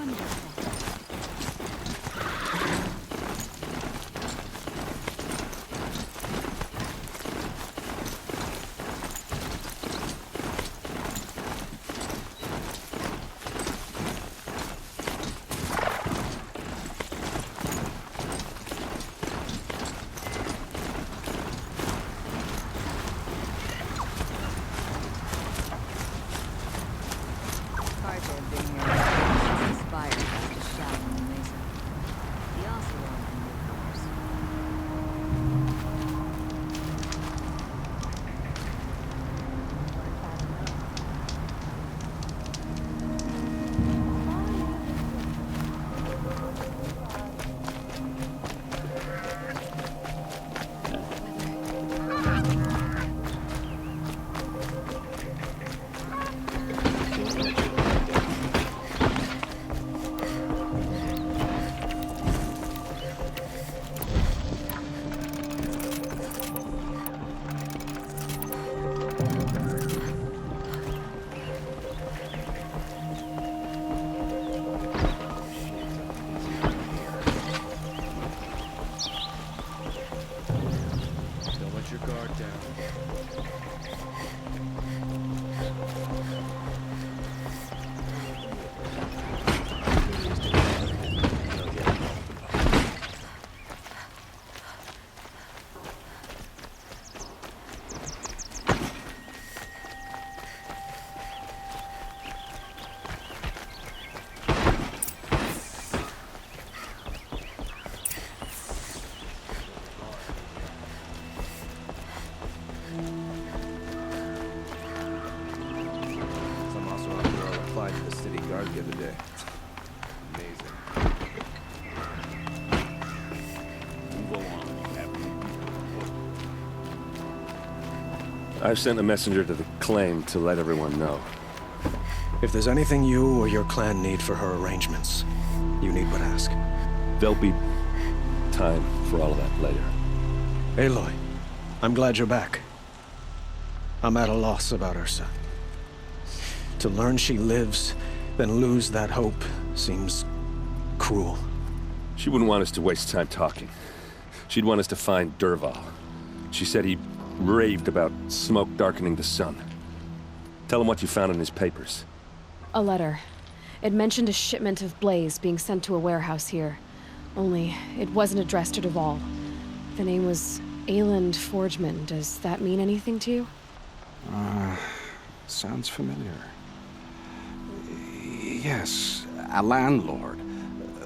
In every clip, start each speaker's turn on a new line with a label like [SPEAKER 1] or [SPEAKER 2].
[SPEAKER 1] Wonderful.
[SPEAKER 2] The other day. Amazing. Move along.
[SPEAKER 3] I've sent a messenger to the claim to let everyone know.
[SPEAKER 4] If there's anything you or your clan need for her arrangements, you need but ask.
[SPEAKER 3] There'll be time for all of that later.
[SPEAKER 4] Aloy, I'm glad you're back. I'm at a loss about Ursa. To learn she lives, then lose that hope seems cruel.
[SPEAKER 3] She wouldn't want us to waste time talking. She'd want us to find Dervahl. She said he raved about smoke darkening the sun. Tell him what you found in his papers.
[SPEAKER 5] A letter. It mentioned a shipment of blaze being sent to a warehouse here. Only, it wasn't addressed to Dervahl. The name was Ayland Forgeman. Does that mean anything to you?
[SPEAKER 6] Sounds familiar. Yes, a landlord.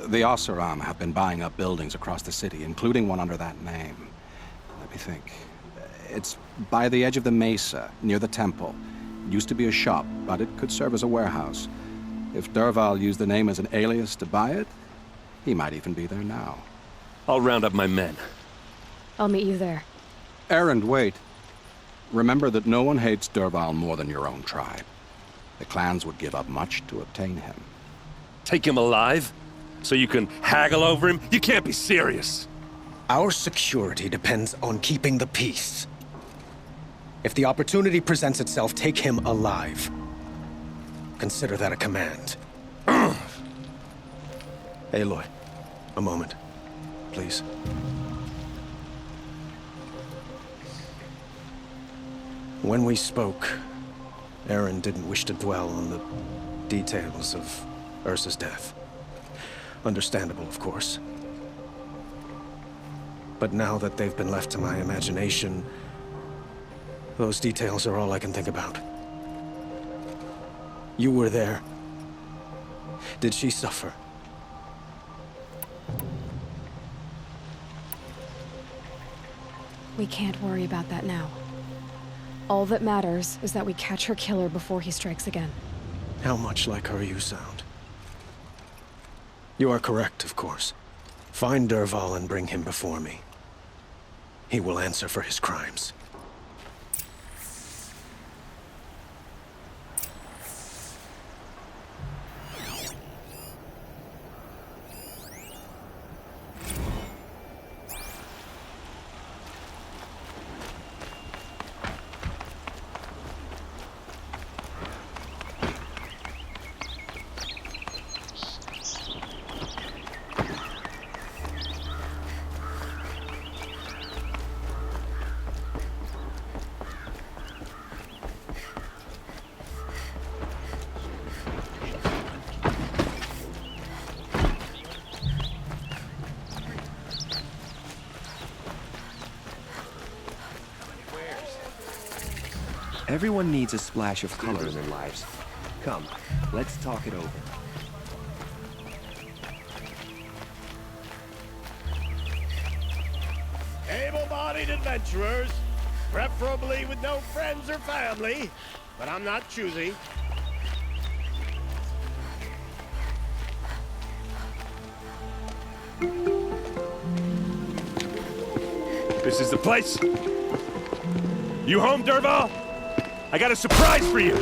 [SPEAKER 6] The Oseram have been buying up buildings across the city, including one under that name. Let me think. It's by the edge of the mesa, near the temple. It used to be a shop, but it could serve as a warehouse. If Dervahl used the name as an alias to buy it, he might even be there now.
[SPEAKER 3] I'll round up my men.
[SPEAKER 5] I'll meet you there.
[SPEAKER 6] Erend, wait. Remember that no one hates Dervahl more than your own tribe. The clans would give up much to obtain him.
[SPEAKER 3] Take him alive? So you can haggle over him? You can't be serious!
[SPEAKER 4] Our security depends on keeping the peace. If the opportunity presents itself, take him alive. Consider that a command. Aloy, a moment, please. When we spoke, Erend didn't wish to dwell on the details of Ursa's death. Understandable, of course. But now that they've been left to my imagination, those details are all I can think about. You were there. Did she suffer?
[SPEAKER 5] We can't worry about that now. All that matters is that we catch her killer before he strikes again.
[SPEAKER 4] How much like her you sound. You are correct, of course. Find Dervahl and bring him before me. He will answer for his crimes.
[SPEAKER 1] Everyone needs a splash of color in their lives. Come, let's talk it over.
[SPEAKER 7] Able-bodied adventurers, preferably with no friends or family, but I'm not choosy.
[SPEAKER 3] This is the place? You home, Dervahl? I got a surprise for you!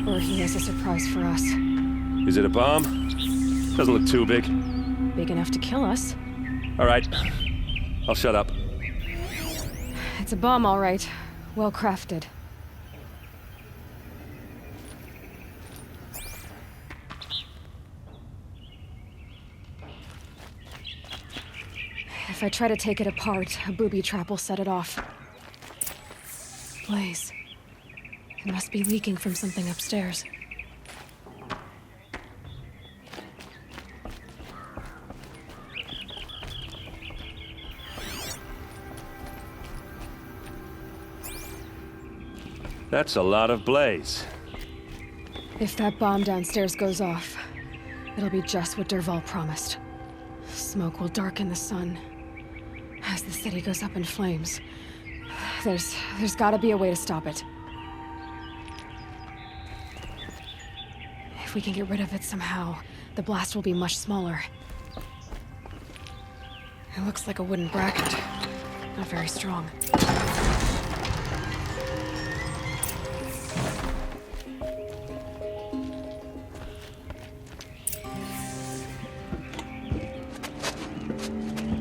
[SPEAKER 5] Or he has a surprise for us.
[SPEAKER 3] Is it a bomb? Doesn't look too big.
[SPEAKER 5] Big enough to kill us.
[SPEAKER 3] All right. I'll shut up.
[SPEAKER 5] It's a bomb, all right. Well crafted. If I try to take it apart, a booby trap will set it off. Blaze. It must be leaking from something upstairs.
[SPEAKER 3] That's a lot of blaze.
[SPEAKER 5] If that bomb downstairs goes off, it'll be just what Dervahl promised. Smoke will darken the sun. As the city goes up in flames, there's gotta be a way to stop it. If we can get rid of it somehow, the blast will be much smaller. It looks like a wooden bracket. Not very strong.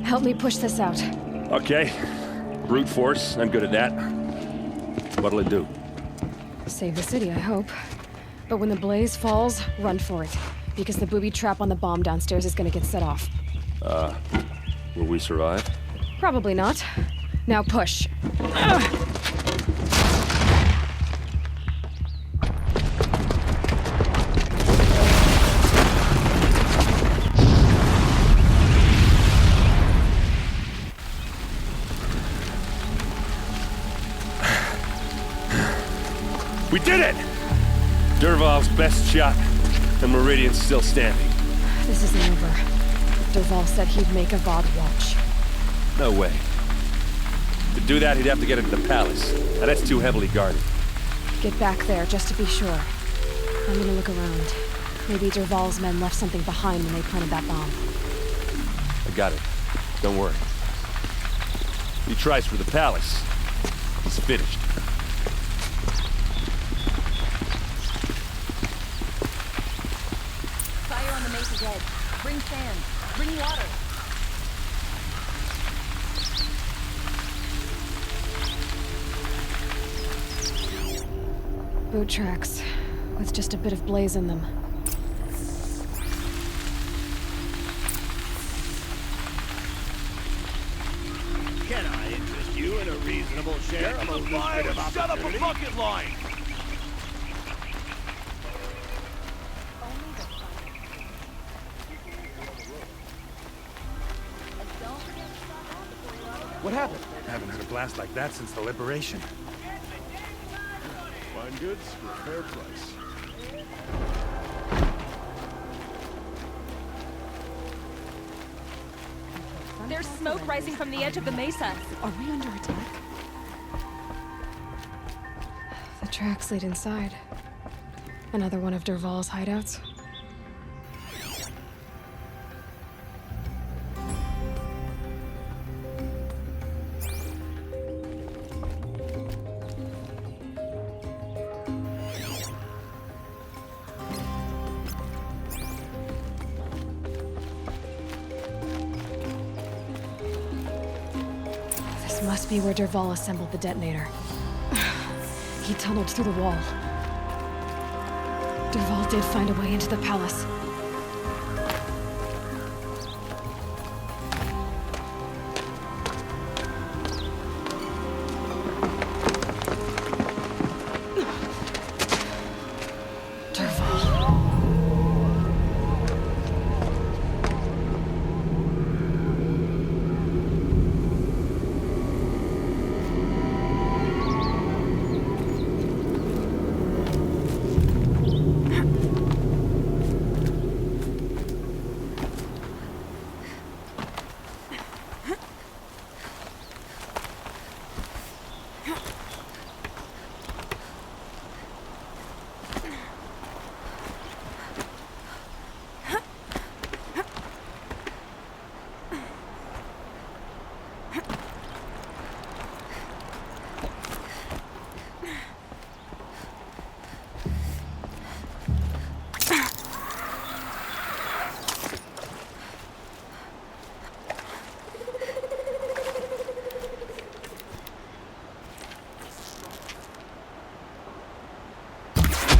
[SPEAKER 5] Help me push this out.
[SPEAKER 3] Okay. Brute force, I'm good at that. What'll it do?
[SPEAKER 5] Save the city, I hope. But when the blaze falls, run for it. Because the booby trap on the bomb downstairs is gonna get set off.
[SPEAKER 3] Will we survive?
[SPEAKER 5] Probably not. Now push.
[SPEAKER 3] We did it! Dervahl's best shot, and Meridian's still standing.
[SPEAKER 5] This isn't over. Dervahl said he'd make a Vought watch.
[SPEAKER 3] No way. To do that, he'd have to get into the palace. Now that's too heavily guarded.
[SPEAKER 5] Get back there, just to be sure. I'm gonna look around. Maybe Dervahl's men left something behind when they planted that bomb.
[SPEAKER 3] I got it. Don't worry. He tries for the palace. He's finished.
[SPEAKER 8] Fire on the Mesa's edge. Bring sand. Bring water.
[SPEAKER 5] Boot tracks, with just a bit of blaze in them.
[SPEAKER 7] Can I interest you in a reasonable share of a lucrative opportunity?
[SPEAKER 9] bucket line!
[SPEAKER 1] What happened?
[SPEAKER 9] I haven't heard a blast like that since the liberation.
[SPEAKER 7] Fine goods for a fair price.
[SPEAKER 8] There's smoke rising from the edge of the mesa.
[SPEAKER 5] Are we under attack? The tracks lead inside. Another one of Dervahl's hideouts. This must be where Dervahl assembled the detonator. He tunneled through the wall. Dervahl did find a way into the palace. Dervahl.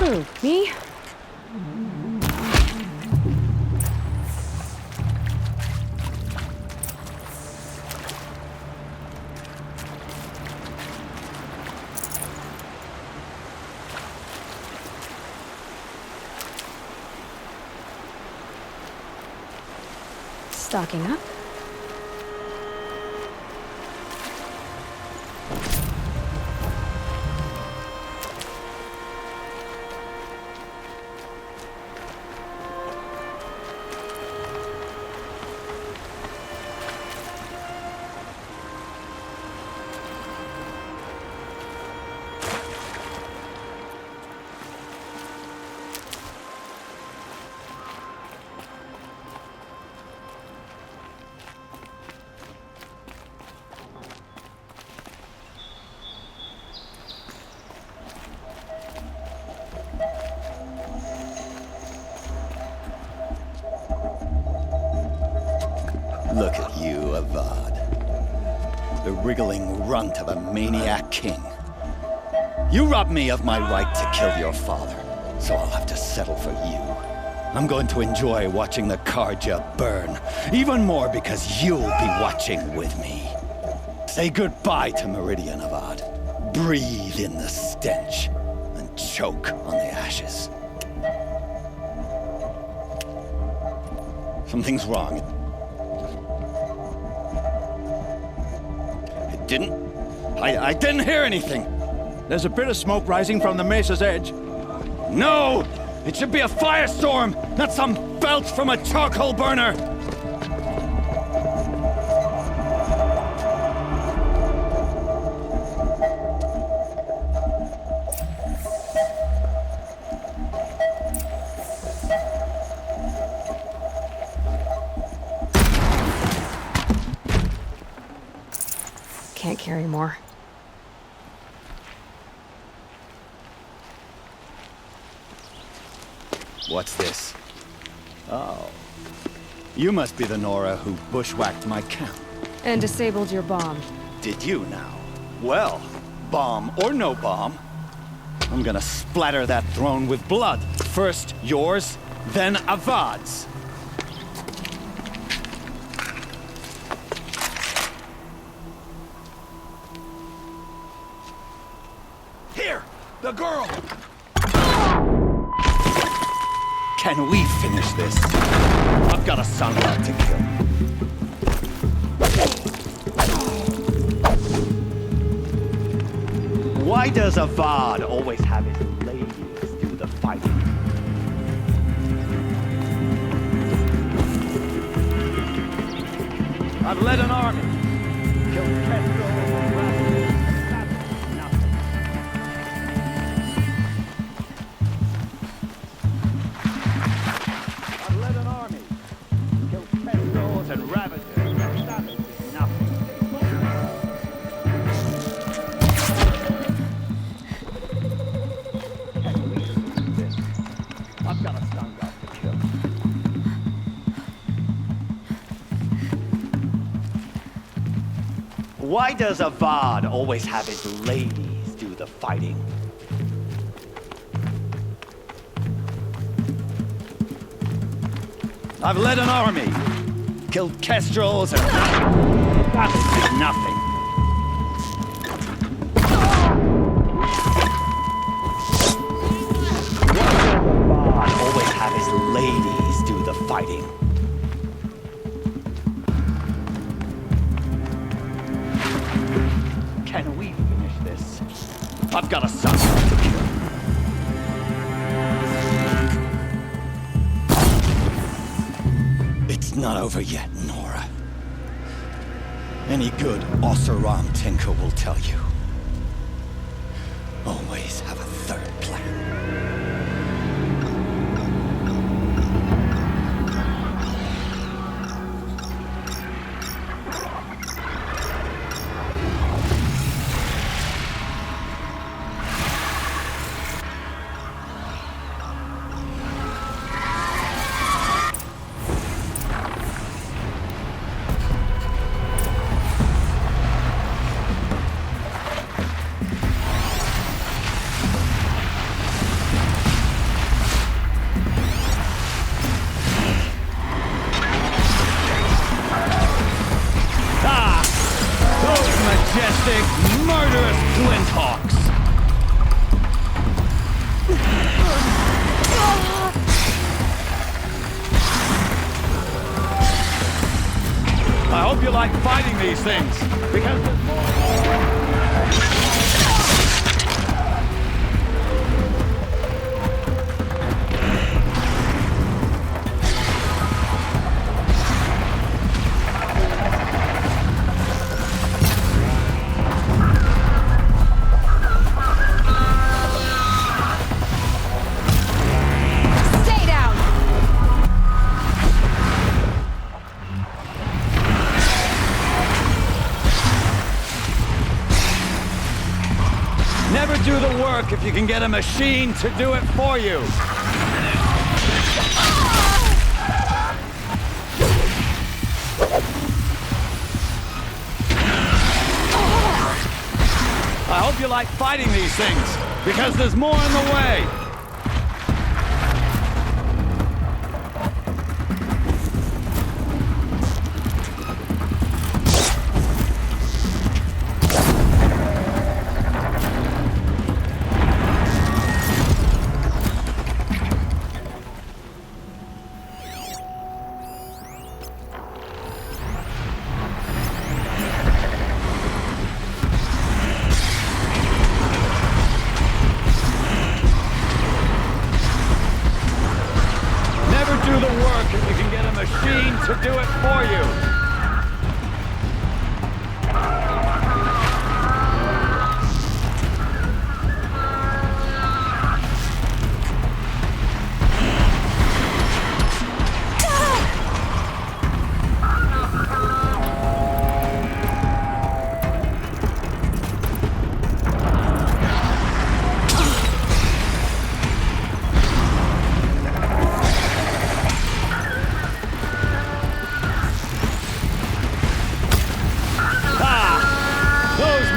[SPEAKER 5] Who, me? Stocking up.
[SPEAKER 10] Look at you, Avad. The wriggling runt of a maniac king. You robbed me of my right to kill your father, so I'll have to settle for you. I'm going to enjoy watching the Carja burn, even more because you'll be watching with me. Say goodbye to Meridian, Avad. Breathe in the stench, and choke on the ashes. Something's wrong. I didn't hear anything.
[SPEAKER 11] There's a bit of smoke rising from the mesa's edge.
[SPEAKER 10] No! It should be a firestorm, not some belch from a charcoal burner!
[SPEAKER 5] Can't carry more.
[SPEAKER 10] What's this? Oh. You must be the Nora who bushwhacked my camp.
[SPEAKER 5] And disabled your bomb.
[SPEAKER 10] Did you now? Well, bomb or no bomb, I'm gonna splatter that throne with blood. First yours, then Avad's.
[SPEAKER 11] Here! The girl!
[SPEAKER 10] Can we finish this? I've got a son left to kill. Why does Avad always have his ladies do the fighting? I've led an army. Killed Kestrel and Ravaged. Nothing. I've led an army. Killed Kestrels and Ravagers. Savages. Nothing. I've got a son left to kill. Why does Avad always have his ladies do the fighting? I've led an army, killed Kestrels and Ravaged. Nothing. Always have his ladies do the fighting. Can we finish this? I've got a son to kill. It's not over yet, Nora. Any good Oseram tinker will tell you. Always have a third plan.
[SPEAKER 11] majestic, murderous Glinthawks! I hope you like fighting these things, because there's more... Never do the work if you can get a machine to do it for you. I hope you like fighting these things, because there's more in the way. Do the work if you can get a machine to do it for you.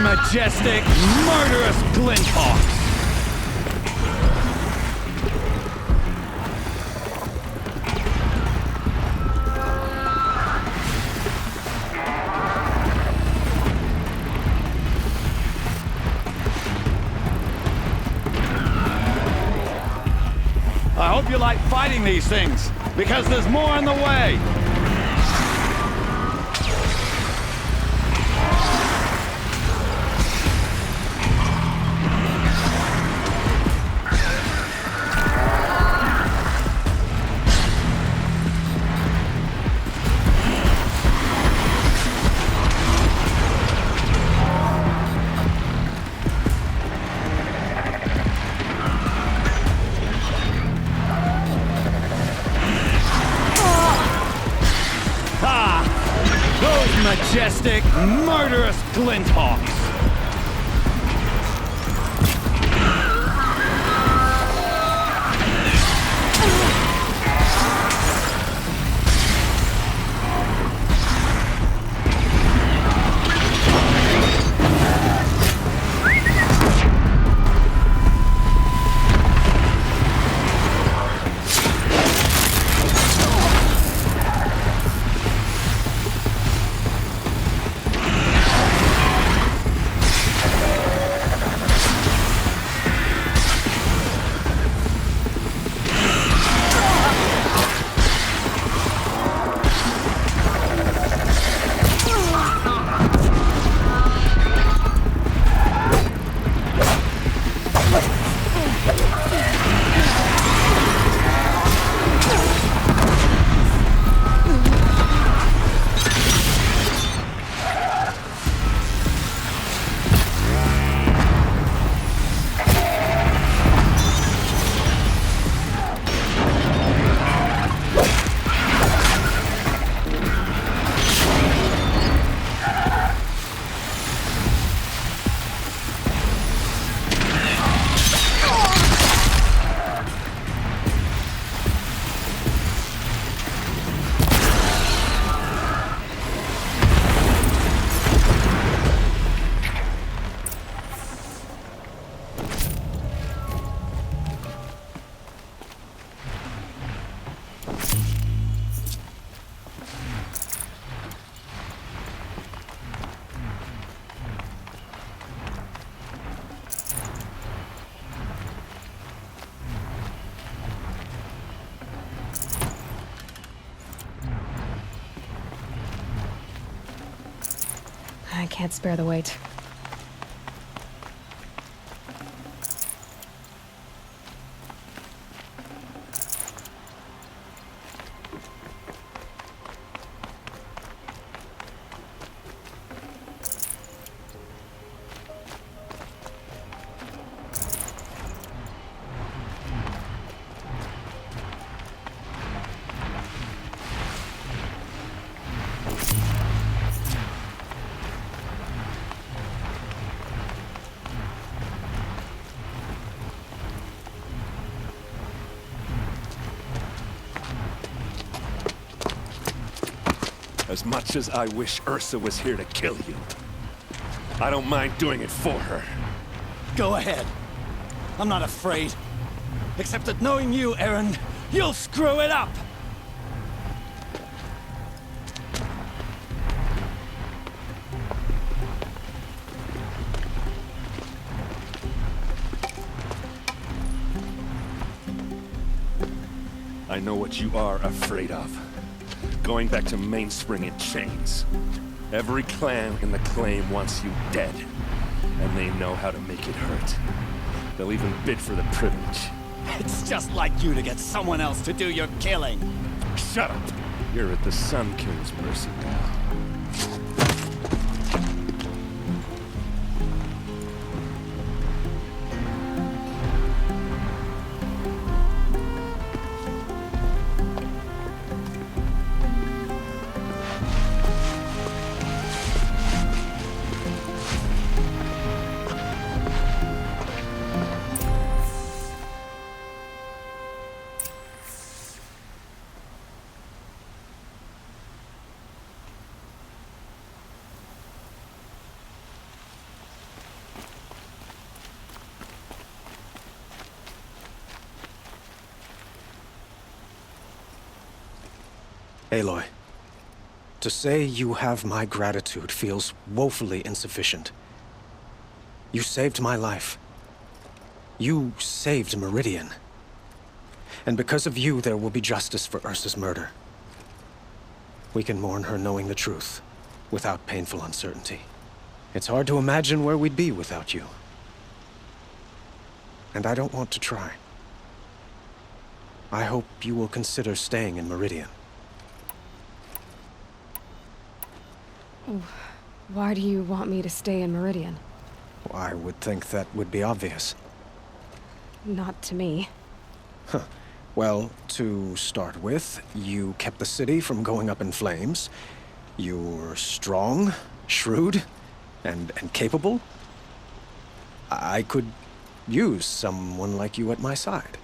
[SPEAKER 11] Majestic, murderous Glinthawks! I hope you like fighting these things, because there's more in the way. Majestic, murderous Glinthawks!
[SPEAKER 5] I can't spare the weight.
[SPEAKER 3] As much as I wish Ursa was here to kill you, I don't mind doing it for her.
[SPEAKER 10] Go ahead. I'm not afraid. Except that knowing you, Aaron, you'll screw it up!
[SPEAKER 3] I know what you are afraid of. Going back to Mainspring in chains. Every clan in the claim wants you dead. And they know how to make it hurt. They'll even bid for the privilege.
[SPEAKER 10] It's just like you to get someone else to do your killing.
[SPEAKER 3] Shut up! You're at the Sun King's mercy now.
[SPEAKER 4] Aloy, to say you have my gratitude feels woefully insufficient. You saved my life. You saved Meridian. And because of you, there will be justice for Ursa's murder. We can mourn her knowing the truth, without painful uncertainty. It's hard to imagine where we'd be without you. And I don't want to try. I hope you will consider staying in Meridian.
[SPEAKER 5] Why do you want me to stay in Meridian?
[SPEAKER 4] I would think that would be obvious.
[SPEAKER 5] Not to me.
[SPEAKER 4] Well, to start with, you kept the city from going up in flames. You're strong, shrewd, and capable. I could use someone like you at my side.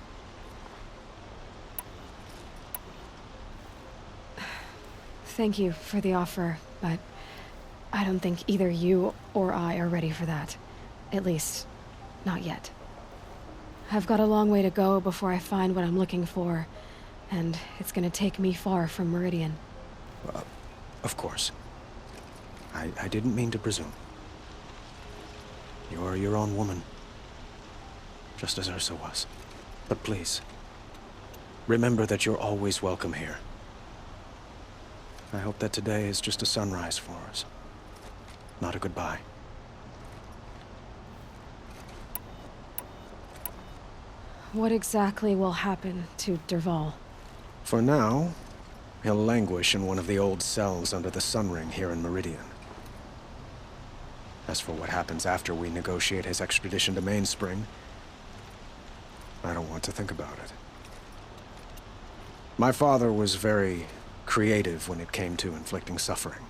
[SPEAKER 5] Thank you for the offer, but I don't think either you or I are ready for that. At least, not yet. I've got a long way to go before I find what I'm looking for, and it's gonna take me far from Meridian.
[SPEAKER 4] Of course. I didn't mean to presume. You're your own woman, just as Ursa was. But please, remember that you're always welcome here. I hope that today is just a sunrise for us, not a goodbye.
[SPEAKER 5] What exactly will happen to Dervahl?
[SPEAKER 4] For now, he'll languish in one of the old cells under the Sun Ring here in Meridian. As for what happens after we negotiate his extradition to Mainspring, I don't want to think about it. My father was very creative when it came to inflicting suffering.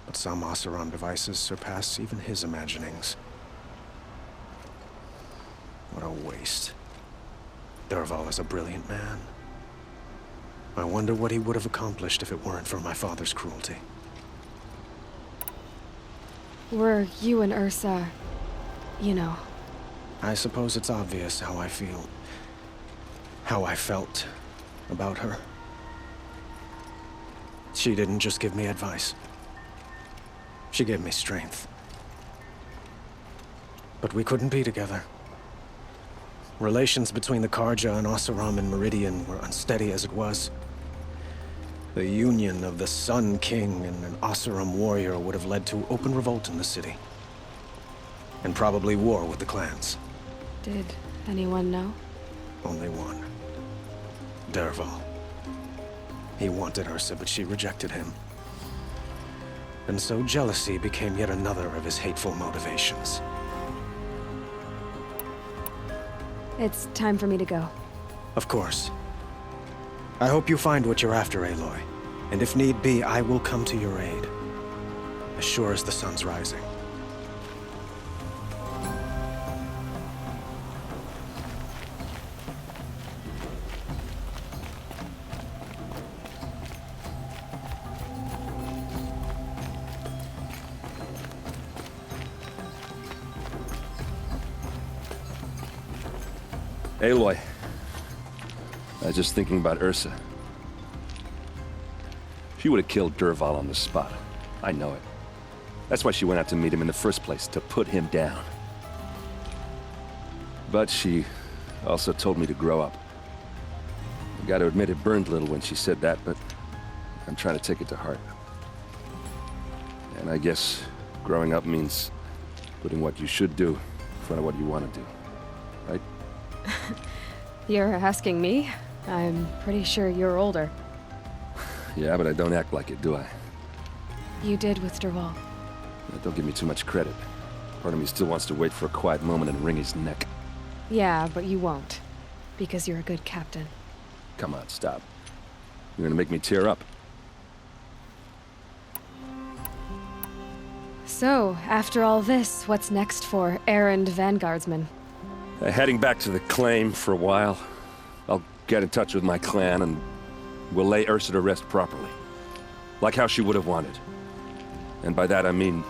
[SPEAKER 4] But some Oseram devices surpass even his imaginings. What a waste. Dervahl is a brilliant man. I wonder what he would have accomplished if it weren't for my father's cruelty.
[SPEAKER 5] Were you and Ursa, you know?
[SPEAKER 4] I suppose it's obvious how I feel. How I felt about her. She didn't just give me advice. She gave me strength. But we couldn't be together. Relations between the Carja and Oseram and Meridian were unsteady as it was. The union of the Sun King and an Oseram warrior would have led to open revolt in the city. And probably war with the clans.
[SPEAKER 5] Did anyone know?
[SPEAKER 4] Only one. Dervahl. He wanted Ursa, but she rejected him. And so jealousy became yet another of his hateful motivations.
[SPEAKER 5] It's time for me to go.
[SPEAKER 4] Of course. I hope you find what you're after, Aloy. And if need be, I will come to your aid. As sure as the sun's rising.
[SPEAKER 3] Aloy. I was just thinking about Ursa. She would have killed Dervahl on the spot. I know it. That's why she went out to meet him in the first place, to put him down. But she also told me to grow up. I gotta admit it burned a little when she said that, but I'm trying to take it to heart. And I guess growing up means putting what you should do in front of what you want to do. Right?
[SPEAKER 5] You're asking me? I'm pretty sure you're older.
[SPEAKER 3] Yeah, but I don't act like it, do I?
[SPEAKER 5] You did with Dervahl.
[SPEAKER 3] Don't give me too much credit. Part of me still wants to wait for a quiet moment and wring his neck.
[SPEAKER 5] Yeah, but you won't. Because you're a good captain.
[SPEAKER 3] Come on, stop. You're gonna make me tear up.
[SPEAKER 5] So, after all this, what's next for errand vanguardsman?
[SPEAKER 3] Heading back to the claim for a while. I'll get in touch with my clan and we'll lay Ursa to rest properly. Like how she would have wanted. And by that I mean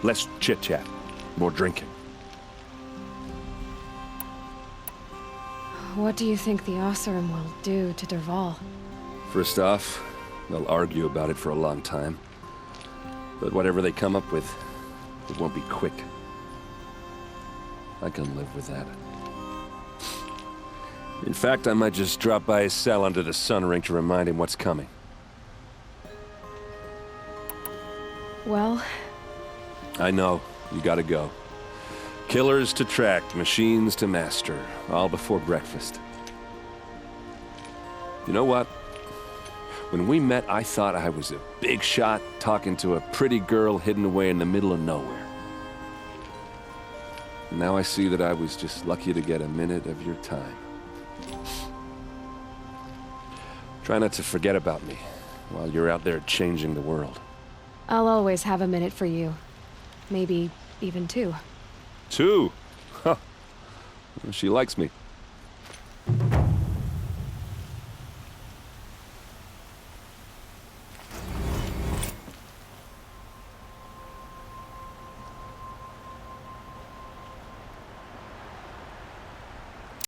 [SPEAKER 3] less chit-chat, more drinking.
[SPEAKER 5] What do you think the Oseram will do to Dervahl?
[SPEAKER 3] First off, they'll argue about it for a long time. But whatever they come up with, it won't be quick. I can live with that. In fact, I might just drop by his cell under the sun ring to remind him what's coming.
[SPEAKER 5] Well...
[SPEAKER 3] I know. You gotta go. Killers to track, machines to master. All before breakfast. You know what? When we met, I thought I was a big shot talking to a pretty girl hidden away in the middle of nowhere. And now I see that I was just lucky to get a minute of your time. Try not to forget about me while you're out there changing the world.
[SPEAKER 5] I'll always have a minute for you. Maybe even two.
[SPEAKER 3] 2? Huh. She likes me.